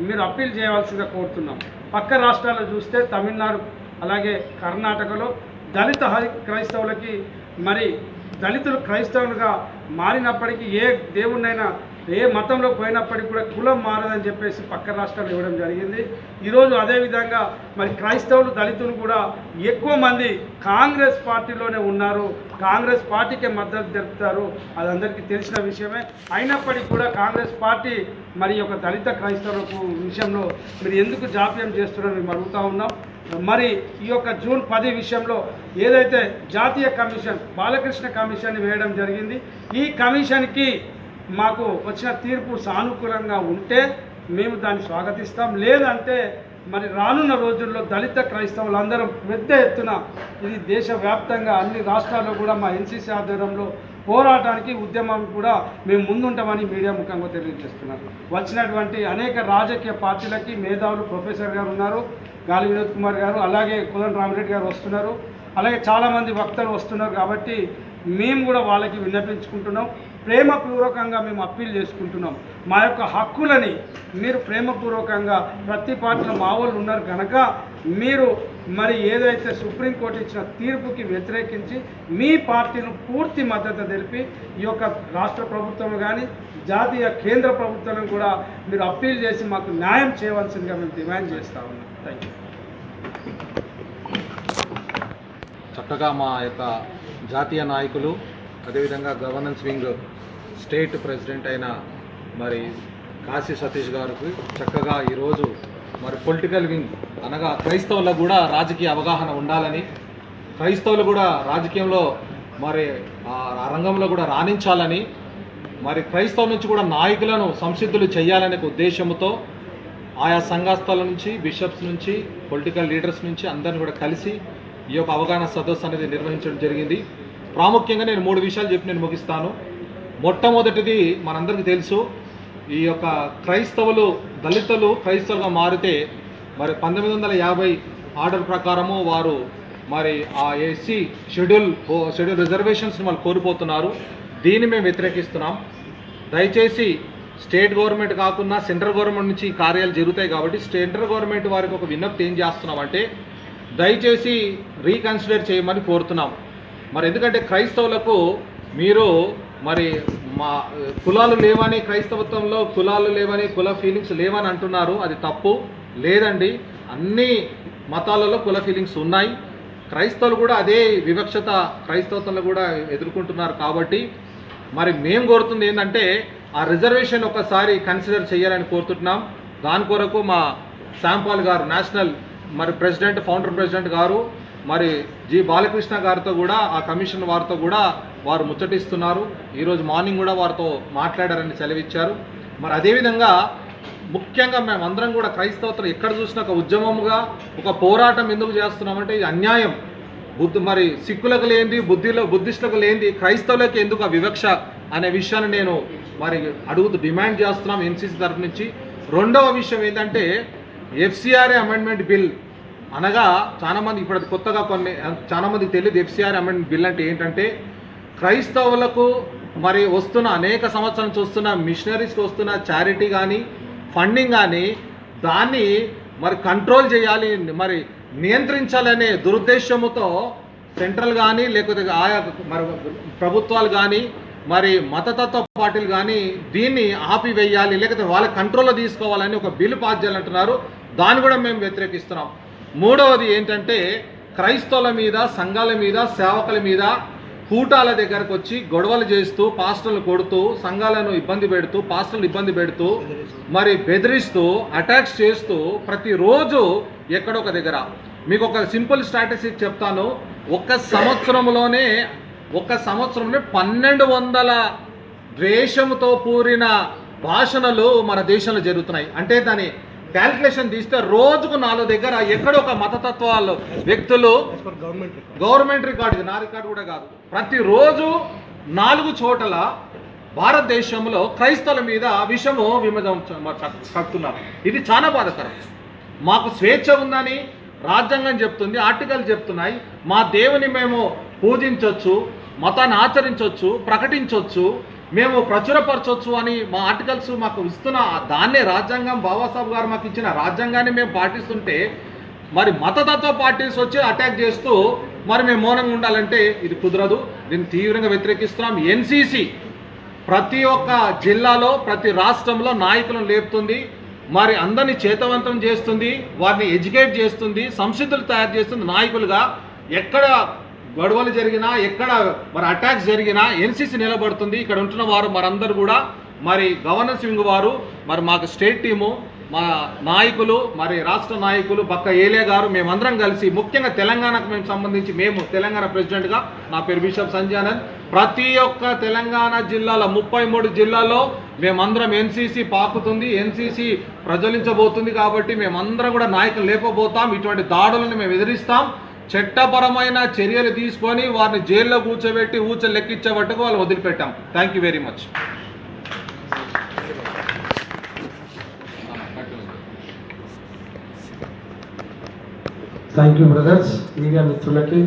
మీరు అప్పీల్ చేయవలసిందిగా కోరుతున్నాం. పక్క రాష్ట్రాల్లో చూస్తే తమిళనాడు అలాగే కర్ణాటకలో దళిత క్రైస్తవులకి మరి దళితులు క్రైస్తవులుగా మారినప్పటికీ ఏ దేవుణ్ణైనా ఏ మతంలో పోయినప్పటికీ కూడా కులం మారదని చెప్పేసి పక్క రాష్ట్రాలు ఇవ్వడం జరిగింది. ఈరోజు అదేవిధంగా మరి క్రైస్తవులు దళితులు కూడా ఎక్కువ మంది కాంగ్రెస్ పార్టీలోనే ఉన్నారు, కాంగ్రెస్ పార్టీకే మద్దతు తెలుపుతారు. అది అందరికీ తెలిసిన విషయమే. అయినప్పటికీ కూడా కాంగ్రెస్ పార్టీ మరి ఒక దళిత క్రైస్తవులకు విషయంలో మీరు ఎందుకు జాప్యం చేస్తున్నారని మేము అడుగుతూ ఉన్నాం. మరి ఈ యొక్క జూన్ 10 విషయంలో ఏదైతే జాతీయ కమిషన్ బాలకృష్ణ కమిషన్ వేయడం జరిగింది, ఈ కమిషన్కి మాకు వచ్చిన తీర్పు సానుకూలంగా ఉంటే మేము దాన్ని స్వాగతిస్తాం. లేదంటే మరి రానున్న రోజుల్లో దళిత క్రైస్తవులందరూ పెద్ద ఎత్తున ఇది దేశవ్యాప్తంగా అన్ని రాష్ట్రాల్లో కూడా మా ఎన్సీసీ ఆధ్వర్యంలో పోరాటానికి ఉద్యమం కూడా మేము ముందుంటామని మీడియా ముఖంగా తెలియజేస్తున్నాం. వచ్చినటువంటి అనేక రాజకీయ పార్టీలకి మేధావులు ప్రొఫెసర్ గారు ఉన్నారు, గాలి వినోద్ కుమార్ గారు, అలాగే కోదండ రామిరెడ్డి గారు వస్తున్నారు, అలాగే చాలామంది వక్తలు వస్తున్నారు. కాబట్టి మేము కూడా వాళ్ళకి విన్నపించుకుంటున్నాం, ప్రేమపూర్వకంగా మేము అప్పీల్ చేసుకుంటున్నాం. మా యొక్క హక్కులని మీరు ప్రేమపూర్వకంగా ప్రతి పార్టీలో మా వాళ్ళు ఉన్నారు కనుక మీరు మరి ఏదైతే సుప్రీంకోర్టు ఇచ్చిన తీర్పుకి వ్యతిరేకించి మీ పార్టీను పూర్తి మద్దతు తెలిపి ఈ యొక్క రాష్ట్ర ప్రభుత్వం కానీ జాతీయ కేంద్ర ప్రభుత్వం కూడా మీరు అప్పీల్ చేసి మాకు న్యాయం చేయవలసిందిగా మేము డిమాండ్ చేస్తా ఉన్నాం. Thank you. చక్కగా మా యొక్క జాతీయ నాయకులు అదేవిధంగా గవర్నెన్స్ వింగ్ స్టేట్ ప్రెసిడెంట్ అయిన మరి కాశీ సతీష్ గారికి చక్కగా ఈరోజు మరి పొలిటికల్ వింగ్ అనగా క్రైస్తవులకు కూడా రాజకీయ అవగాహన ఉండాలని, క్రైస్తవులు కూడా రాజకీయంలో మరి ఆ రంగంలో కూడా రాణించాలని, మరి క్రైస్తవుల నుంచి కూడా నాయకులను సంసిద్ధులు చేయాలనే ఉద్దేశంతో ఆయా సంఘస్థల నుంచి బిషప్స్ నుంచి పొలిటికల్ లీడర్స్ నుంచి అందరిని కూడా కలిసి ఈ యొక్క అవగాహన సదస్సు అనేది నిర్వహించడం జరిగింది. ప్రాముఖ్యంగా నేను 3 విషయాలు చెప్పి నేను ముగిస్తాను. మొట్టమొదటిది మనందరికీ తెలుసు, ఈ యొక్క క్రైస్తవులు దళితులు క్రైస్తవులుగా మారితే మరి 1950 ఆర్డర్ ప్రకారము వారు మరి ఆ ఎస్సీ షెడ్యూల్ రిజర్వేషన్స్ని వాళ్ళు కోల్పోతున్నారు. దీన్ని మేము వ్యతిరేకిస్తున్నాం. దయచేసి స్టేట్ గవర్నమెంట్ కాకుండా సెంట్రల్ గవర్నమెంట్ నుంచి కార్యాలు జరుగుతాయి కాబట్టి సెంట్రల్ గవర్నమెంట్ వారికి ఒక విన్నప్తి ఏం చేస్తున్నామంటే దయచేసి రీకన్సిడర్ చేయమని కోరుతున్నాం. మరి ఎందుకంటే క్రైస్తవులకు మీరు మరి మా కులాలు లేవని, క్రైస్తవత్వంలో కులాలు లేవని, కుల ఫీలింగ్స్ లేవని అంటున్నారు. అది తప్పు. లేదండి, అన్ని మతాలలో కుల ఫీలింగ్స్ ఉన్నాయి. క్రైస్తవులు కూడా అదే వివక్షత క్రైస్తవత్వంలో కూడా ఎదుర్కొంటున్నారు. కాబట్టి మరి మేము కోరుతుంది ఏంటంటే ఆ రిజర్వేషన్ ఒకసారి కన్సిడర్ చేయాలని కోరుతున్నాం. దాని కొరకు మా శాంపాల్ గారు నేషనల్ మరి ప్రెసిడెంట్ ఫౌండర్ ప్రెసిడెంట్ గారు మరి జి బాలకృష్ణ గారితో కూడా ఆ కమిషన్ వారితో కూడా వారు ముచ్చటిస్తున్నారు. ఈరోజు మార్నింగ్ కూడా వారితో మాట్లాడారని సెలవిచ్చారు. మరి అదేవిధంగా ముఖ్యంగా మేమందరం కూడా క్రైస్తవత్వం ఎక్కడ చూసినా ఒక ఉద్యమముగా ఒక పోరాటం ఎందుకు చేస్తున్నామంటే ఇది అన్యాయం. మరి సిక్కులకు లేనిది బుద్ధిస్టులకు లేనిది క్రైస్తవులకు ఎందుకు ఆ వివక్ష అనే విషయాన్ని నేను మరి డిమాండ్ చేస్తున్నాం ఎన్సీసీ తరఫు నుంచి. రెండవ విషయం ఏంటంటే ఎఫ్సిఆర్ఏ అమెండ్మెంట్ బిల్ అనగా చాలామంది ఇప్పుడు అది కొత్తగా చాలామందికి తెలియదు. ఎఫ్సిఆర్ఏ అమెండ్మెంట్ బిల్ అంటే ఏంటంటే క్రైస్తవులకు మరి వస్తున్న అనేక సంవత్సరాల నుంచి వస్తున్న మిషనరీస్కి వస్తున్న చారిటీ కానీ ఫండింగ్ కానీ దాన్ని మరి కంట్రోల్ చేయాలి, మరి నియంత్రించాలనే దురుద్దేశముతో సెంట్రల్ కానీ లేకపోతే ఆయా మరి ప్రభుత్వాలు కానీ మరి మతతత్వ పార్టీలు కానీ దీన్ని ఆపివేయాలి, లేకపోతే వాళ్ళ కంట్రోల్లో తీసుకోవాలని ఒక బిల్లు పాస్ చేయాలంటున్నారు. దాన్ని కూడా మేము వ్యతిరేకిస్తున్నాం. మూడవది ఏంటంటే క్రైస్తవుల మీద, సంఘాల మీద, సేవకుల మీద కూటాల దగ్గరకు వచ్చి గొడవలు చేస్తూ, పాస్టర్లు కొడుతూ, సంఘాలను ఇబ్బంది పెడుతూ, పాస్టర్లు ఇబ్బంది పెడుతూ, మరి బెదిరిస్తూ, అటాక్స్ చేస్తూ ప్రతిరోజు ఎక్కడో ఒక దగ్గర మీకు ఒక సింపుల్ స్ట్రాటజీ చెప్తాను. ఒక్క సంవత్సరంలోనే 1200 ద్వేషంతో కూడిన భాషణలు మన దేశంలో జరుగుతున్నాయి. అంటే దాని క్యాల్కులేషన్ తీస్తే రోజుకు 4 దగ్గర ఎక్కడో ఒక మతతత్వాలు వ్యక్తులు, గవర్నమెంట్ రికార్డు, ఇది నా రికార్డు కూడా కాదు, ప్రతిరోజు 4 చోట్ల భారతదేశంలో క్రైస్తవుల మీద విషము కడుతున్నారు. ఇది చాలా బాధాకరం. మాకు స్వేచ్ఛ ఉందని రాజ్యాంగం చెప్తుంది, ఆర్టికల్ చెప్తున్నాయి. మా దేవుని మేము పూజించవచ్చు, మతాన్ని ఆచరించవచ్చు, ప్రకటించవచ్చు, మేము ప్రచురపరచవచ్చు అని మా ఆర్టికల్స్ మాకు ఇస్తున్న దాన్నే రాజ్యాంగం బాబాసాహెబ్ గారు మాకు ఇచ్చిన రాజ్యాంగాన్ని మేము పాటిస్తుంటే మరి మతతత్వ పార్టీస్ వచ్చి అటాక్ చేస్తూ మరి మేము మౌనంగా ఉండాలంటే ఇది కుదరదు. దీన్ని తీవ్రంగా వ్యతిరేకిస్తున్నాం. ఎన్సీసీ ప్రతి ఒక్క జిల్లాలో ప్రతి రాష్ట్రంలో నాయకులను లేపుతుంది, మరి అందరినీ చేతవంతం చేస్తుంది, వారిని ఎడ్యుకేట్ చేస్తుంది, సంసిద్ధులు తయారు చేస్తుంది. నాయకులుగా ఎక్కడ గొడవలు జరిగినా ఎక్కడ మరి అటాక్స్ జరిగినా ఎన్సీసీ నిలబడుతుంది. ఇక్కడ ఉంటున్న వారు మరందరూ కూడా మరి గవర్నెన్స్ వింగ్ వారు మరి మాకు స్టేట్ టీము మా నాయకులు మరి రాష్ట్ర నాయకులు పక్క ఏలే గారు మేమందరం కలిసి ముఖ్యంగా తెలంగాణకు మేము సంబంధించి మేము తెలంగాణ ప్రెసిడెంట్గా నా పేరు బిషప్ సంజయానంద్ ప్రతి ఒక్క తెలంగాణ జిల్లాలో 33 జిల్లాల్లో మేమందరం ఎన్సీసీ పాకుతుంది, ఎన్సీసీ ప్రజ్వలించబోతుంది. కాబట్టి మేమందరం కూడా నాయకులు లేపబోతాం. ఇటువంటి దాడులను మేము ఎదిరిస్తాం. చట్టపరమైన చర్యలు తీసుకొని వారిని జైల్లో కూర్చోబెట్టి ఊచలు లెక్కించేటట్టుకు వాళ్ళు వదిలిపెట్టాం. Thank you very much. Thank you brothers. Media మిత్రులకి